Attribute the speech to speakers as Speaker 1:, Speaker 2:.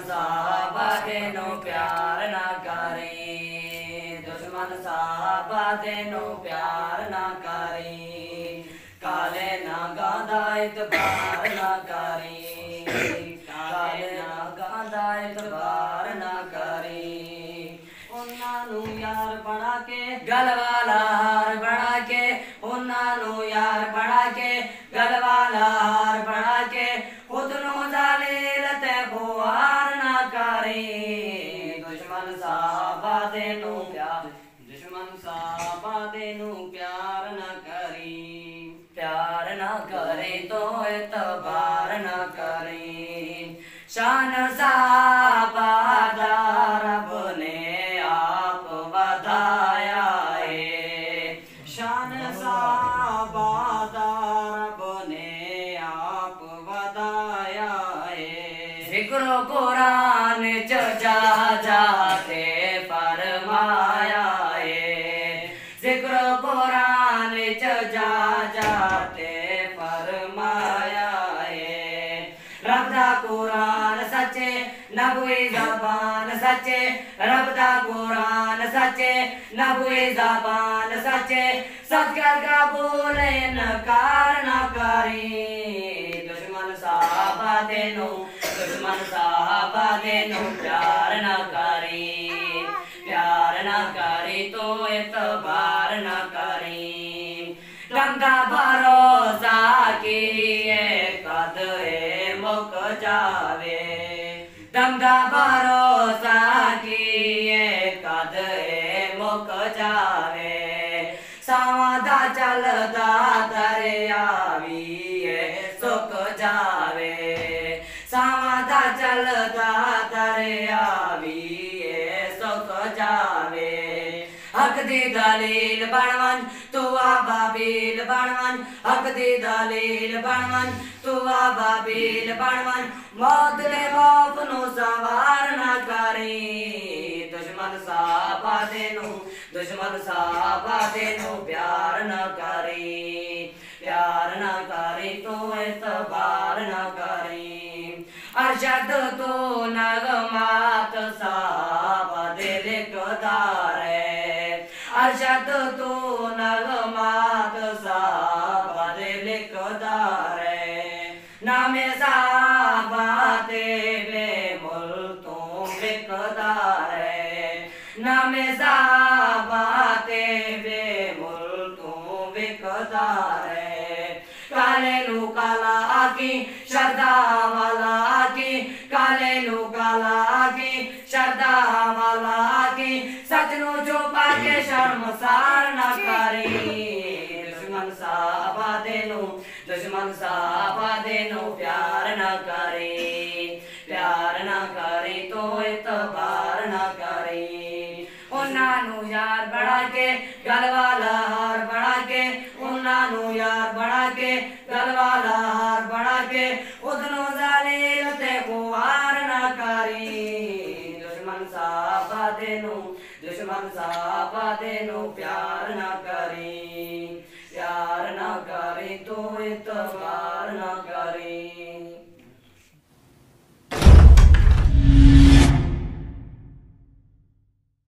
Speaker 1: साहबा देनो प्यार ना करे, दुश्मन साहबा देनो प्यार ना करे, काले ना गांदा इतबार ना करे, काले ना गांदा इतबार ना करे। उन्नानू यार बना के गलवाला हार बना के, उन्नानू यार बना के गलवाला हार बना के, खुदनू जालील ते बुआर ना करे, दुश्मन साहबा देनू प्यार, दुश्मन साहबा देनू प्यार न करे, प्यार न करे तो एतबार न करे। शान साहबा दा रब ने आप बताया है, शान साहबा दा रब ने आप बताया है। जिक्र कुरान च जा जाते फरमाया है, जिक्र कुरान च जा जाते फरमाया है। रब दा कुरान सच्चे नबुई ज़बान सच्चे, रब दा कुरान सच्चे नबुई ज़बान सच्चे, सच कर कबूल इनकार न करे, दुश्मन साहबा देनू, दुश्मन साहबा देनू प्यार न करे, प्यार न करे तो एतबार न करे। दंगा भरोसा किए कद मुक जावे, दंगा भरोसा किए कद मुक जावे, सावधा चलदा दरिया भी सुक जावे, सावधा चलदा दरिया भी सुक जावे। हक दी दलील बनवन तू बाबील बनवन, हक दी दलील बनवन तू बाबील बनवन, मौत दे खौफ नू सवार न करे, दुश्मन साहबा देनू, दुश्मन साहबा देनू प्यार न करे, प्यार न करे तो एतबार न करे। अरशद तो नगमात साहबा दिल कदार है, अरशद तो नगमात साहबा दिल कदार है। नामे साहबा तेरे मुल तो बेकदार है, नामे साहबा तेरे मुल तो बेकदार है। काले नु काला आकी श्रद्धा वाला आकी, काले नु काला आकी श्रद्धा वाला आकी, सच नु छुपा के शर्मसार न करे, दुश्मन साहबा देनू, दुश्मन साहबा देनू प्यार न करे, प्यार न करे तो एतबार न करे। उन्नानू यार बना के गलवाला हार बना के, उन्नानू यार बना के गलवाला हार बना के, उदनू जालील ते बुआर न करे, दुश्मन साहबा देनू, दुश्मन साहबा देनू प्यार न करे, प्यार न करे तो एतबार